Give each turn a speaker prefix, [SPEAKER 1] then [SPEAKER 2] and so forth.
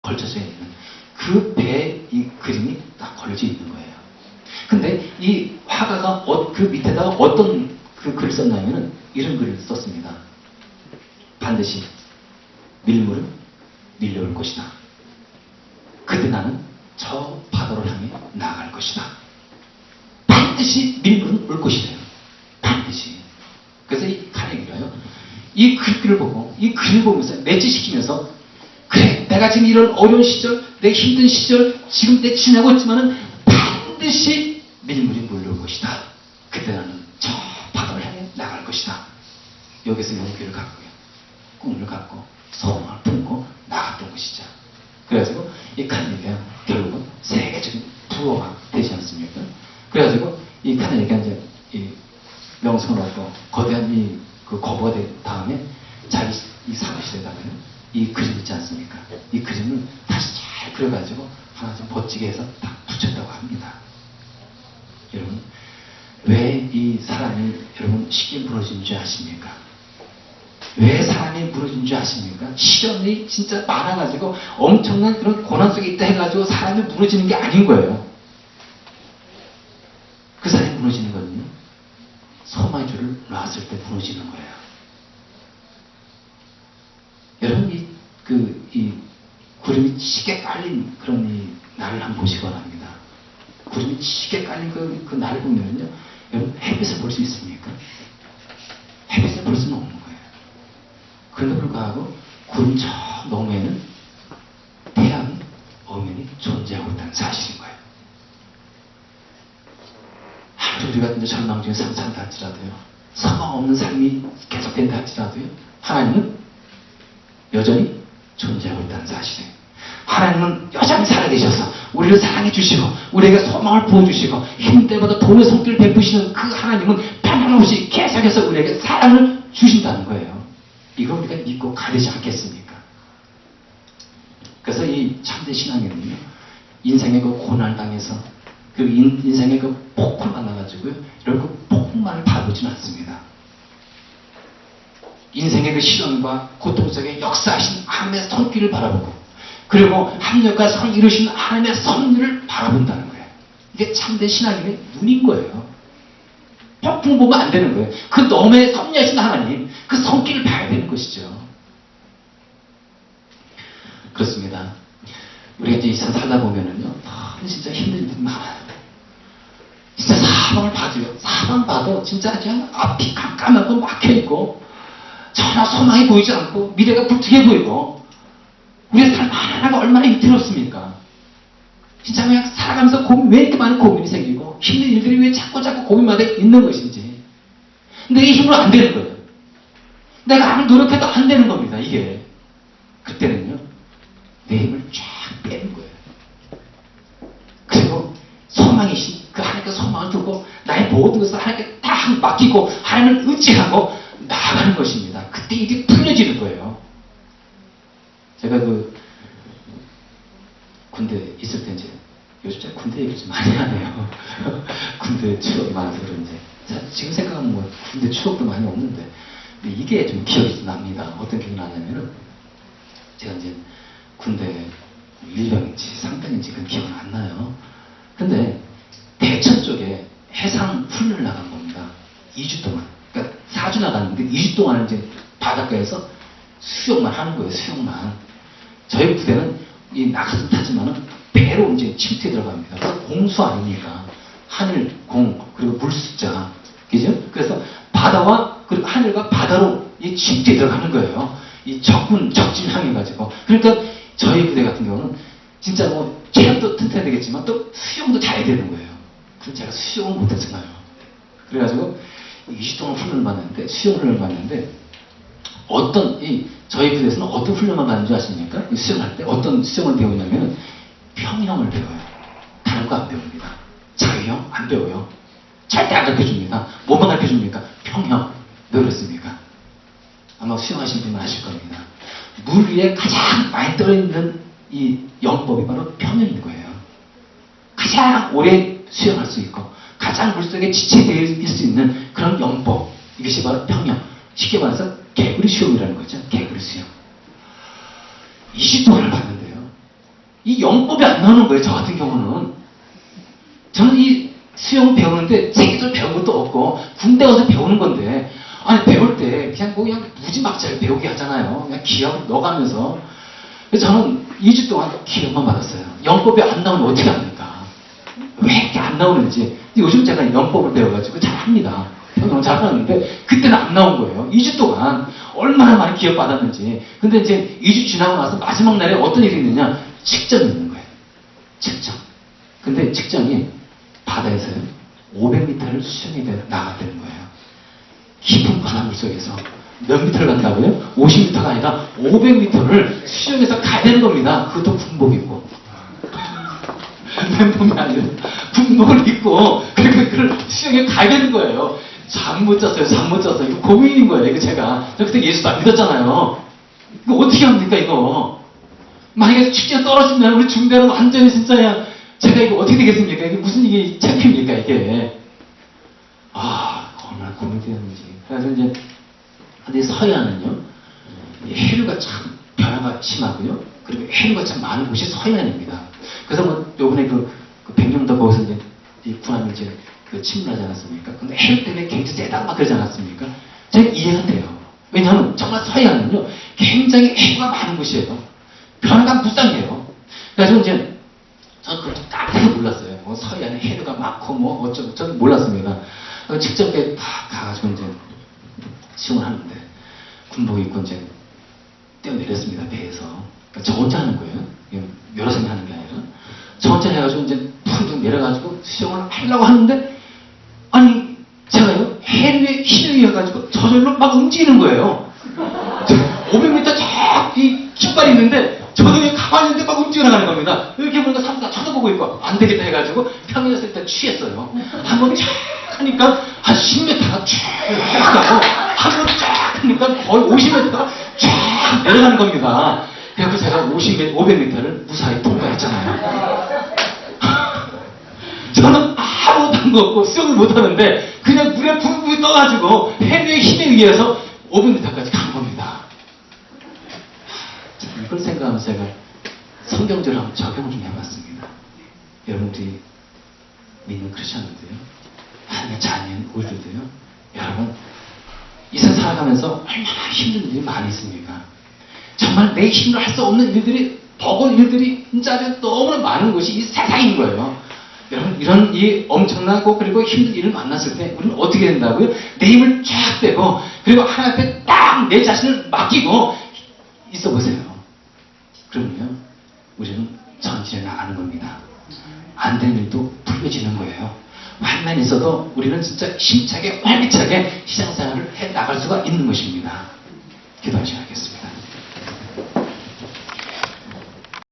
[SPEAKER 1] 걸쳐져 있는 그 배에 이 그림이 딱 걸려져 있는 거예요. 근데 이 화가가 그 밑에다가 어떤 그 글을 썼냐면은 이런 글을 썼습니다. 반드시 밀물은 밀려올 것이다. 그때 나는 저 바다를 향해 나아갈 것이다. 반드시 밀물은 올 것이래요. 반드시. 그래서 이 카네기가요, 이 글귀를 보고, 이 글을 보면서 매치시키면서, 그래, 내가 지금 이런 어려운 시절, 내 힘든 시절, 지금 내 지나고 있지만은 반드시 밀물이 몰려올 것이다. 그때 나는 저 바다를 향해 나갈 것이다. 여기서 용기를 갖고요, 꿈을 갖고, 소망을 품고 나갔던 것이죠. 그래가지고 이 카네기가 결국은 세계적인 부호가 되지 않습니까? 그래가지고 이 카네기가 이제 이 명성을 얻고 거대한 그 거부가 된 다음에 자기 이 사무실에다가요, 이 그림 있지 않습니까? 이 그림을 다시 잘 그려가지고 하나 좀 멋지게 해서 딱 붙였다고 합니다. 여러분, 왜 이 사람이 여러분 쉽게 무너진 줄 아십니까? 왜 사람이 무너진 줄 아십니까? 시련이 진짜 많아가지고 엄청난 그런 고난 속에 있다 해가지고 사람이 무너지는 게 아닌 거예요. 그 사람이 무너지는 거는요, 소마줄을 놨을 때 무너지는 거예요. 여러분, 이 구름이 치게 깔린 그런 이 날을 한번 보시기 바랍니다. 구름이 치게 깔린 그 날을 보면요, 여러분, 햇빛을 볼 수 있습니까? 햇빛을 볼 수는 없는 거예요. 그럼에도 불구하고 구름 저 너머에는 태양이 엄연히 존재하고 있다는 사실인 거예요. 아무리 우리가 이제 절망 중에 산다 할지라도요, 소망 없는 삶이 계속된다 할지라도요, 하나님은 여전히 존재하고 있다는 사실이에요. 하나님은 여전히 살아계셔서 우리를 사랑해 주시고 우리에게 소망을 부어주시고 힘 때마다 도움의 손길을 베푸시는 그 하나님은 변함없이 계속해서 우리에게 사랑을 주신다는 거예요. 이걸 우리가 믿고 가르지 않겠습니까? 그래서 이 참된 신앙에는요, 인생의 그 고난을 당해서 그 인생의 그 폭풍을 만나가지고요, 이런 그 폭풍만을 바라보지는 않습니다. 인생의 그 시련과 고통 속에 역사하신 하나님의 손길을 바라보고, 그리고 합력과 선 이루신 하나님의 섭리를 바라본다는 거예요. 이게 참된 신앙인의 눈인 거예요. 폭풍 보면 안 되는 거예요. 그 너머에 섭리하신 하나님, 그 손길을 봐야 되는 것이죠. 그렇습니다. 우리가 이제 이 세상 살다 보면은요, 진짜 힘든 일이 많아요. 진짜 사방을 봐도요, 사방 봐도 진짜 그냥 앞이 깜깜하고 막혀있고, 전혀 소망이 보이지 않고, 미래가 불투해 보이고, 우리의 삶 하나하나가 얼마나 힘들었습니까? 진짜 그냥 살아가면서 왜 이렇게 많은 고민이 생기고, 힘든 일들이 왜 자꾸 고민마다 있는 것인지. 내 힘으로 안 되는 거예요. 내가 아무리 노력해도 안 되는 겁니다, 이게. 그때는요, 내 힘을 쫙 빼는 거예요. 그리고 소망이신 그 하나님께 소망을 두고 나의 모든 것을 하나님께 다 맡기고 하나님을 의지하고 나아가는 것입니다. 그때 일이 풀려지는 거예요. 제가 그 군대 있을 때 이제 요즘 제가 군대 얘기를 좀 많이 하네요. 군대 추억이 많아서 그런지 지금 생각하면 뭐 군대 추억도 많이 없는데, 근데 이게 좀 기억이 납니다. 어떤 기억이 나냐면은 제가 이제 군대 1병인지 3병인지 그 기억은 안 나요. 근데 대천 쪽에 해상 훈련을 나간 겁니다. 2주 동안. 그러니까 4주 나갔는데 2주 동안 이제 바닷가에서 수영만 하는 거예요. 수영만. 저희 부대는 이 낙하산 타지만은 배로 이제 침투에 들어갑니다. 그래서 공수 아닙니까? 하늘, 공, 그리고 물 숫자. 그죠? 그래서 바다와 그리고 하늘과 바다로 이 침투에 들어가는 거예요. 이 적진 향해가지고. 그러니까 저희 부대 같은 경우는 진짜 뭐 체력도 튼튼해야 되겠지만 또 수영도 잘해야 되는 거예요. 그래서 제가 수영을 못했잖아요. 그래가지고 20주 동안 훈련을 받는데, 수영 훈련을 받는데, 저희 부대에서는 어떤 훈련만 받는 줄 아십니까? 수영할 때 어떤 수영을 배우냐면 평형을 배워요. 다른 거 안 배웁니다. 자유형 안 배워요. 절대 안 가르쳐줍니다. 뭐만 가르쳐줍니까? 평형. 왜 그렇습니까? 아마 수영하신 분은 아실 겁니다. 물 위에 가장 많이 떠있는 이 영법이 바로 평형인 거예요. 가장 오래 수영할 수 있고 가장 물속에 지체되어 있을 수 있는 그런 영법, 이것이 바로 평형. 쉽게 말해서 개구리 수영이라는 거죠. 개구리 수영. 20동안을 봤는데요, 안 나오는 거예요. 저 같은 경우는. 저는 이 수영 배우는데 책에서 배운 것도 없고 군대 가서 배우는 건데, 아니 배울 때 그냥 무지막지하게 배우게 하잖아요. 그냥 기억 넣어가면서. 그래서 저는 2주 동안 기억만 받았어요. 영법이 안 나오면 어떻게 합니까? 왜 이렇게 안 나오는지. 근데 요즘 제가 영법을 배워가지고 잘합니다. 너무 잘하는데 그때는 안 나온 거예요. 2주 동안 얼마나 많이 기억받았는지. 근데 이제 2주 지나고 나서 마지막 날에 어떤 일이 있느냐, 측정이 있는 거예요. 측정. 근데 측정이 바다에서요 500m를 수영이 나갔다는 거예요. 깊은 바닷물 속에서 몇 미터를 간다고요? 50m가 아니라 500m를 수영해서 가야 되는 겁니다. 그것도 군복 입고. 맨몸이 아니라 군복을 입고 그걸 수영에 가야 되는 거예요. 잠 못 잤어요. 잠 못 잤어요. 이거 고민인 거예요. 이거 제가. 저 그때 예수도 안 믿었잖아요. 이거 어떻게 합니까, 이거? 만약에 축제 떨어지면 우리 중대는 완전히 진짜야. 제가 이거 어떻게 되겠습니까? 이게 무슨 이게 창피입니까, 이게? 아, 얼마나 고민되는지. 그래서 이제, 근데 서해안은요, 해류가 참 변화가 심하고요. 그리고 해류가 참 많은 곳이 서해안입니다. 그래서 뭐, 요번에 그 백령도 거기서 이제, 이 군함이 이제, 침몰하지 않았습니까? 근데 해류 때문에 굉장히 세다고 막 그러지 않았습니까? 제가 이해가 돼요. 왜냐하면 정말 서해안은요, 굉장히 해류가 많은 곳이에요. 변화가 무쌍해요. 그래서 이제, 저는 그걸 딱 몰랐어요. 뭐 서해안에 해류가 많고 뭐 어쩌고 저는 몰랐습니다. 직접에 딱 가가지고 이제 시험을 하는데 군복 입고 이제 뛰어내렸습니다. 배에서. 그러니까 저 혼자 하는 거예요. 여러 명이 하는 게 아니라. 저 혼자 해가지고 이제 푹 내려가지고 수영을 하려고 하는데, 아니 제가요 해류에 힘에 의해가지고 저절로 막 움직이는 거예요. 500m 저기 깃발이 있는데 저도 그냥 가만히 있는데 막 움직여 나가는 겁니다. 이렇게 보니까 사람들 쳐다보고 있고 안 되겠다 해가지고 평일에서 일단 취했어요. 한번 쫙 하니까 한 10m가 쫙 가고 한번 쫙 하니까 거의 50m가 쫙 내려가는 겁니다. 그래서 제가 500m를 무사히 통과했잖아요. 저는 아무것도 한 거 없고 수영을 못하는데 그냥 물에 붕붕 떠가지고 해류의 힘에 의해서 500m까지 간 겁니다. 이걸 생각하면서 제가 성경적으로 한번 적용을 좀 해봤습니다. 여러분들이 믿는 크리스천들도요, 하나님의 자녀인 우리들도요, 여러분 이 세상 살아가면서 얼마나 힘든 일이 많이 있습니까? 정말 내 힘으로 할 수 없는 일들이, 버거운 일들이 진짜 너무나 많은 것이 이 세상인 거예요. 여러분 이런 이 엄청나고 그리고 힘든 일을 만났을 때 우리는 어떻게 된다고요? 내 힘을 쫙 빼고 그리고 하나님 앞에 딱 내 자신을 맡기고 있어 보세요. 그러면요 우리는 전진해 나가는 겁니다. 안 되는 일도 풀려지는 거예요. 환난이 있어도 우리는 진짜 힘차게 활기차게 시장생활을 해 나갈 수가 있는 것입니다. 기도하시겠습니다.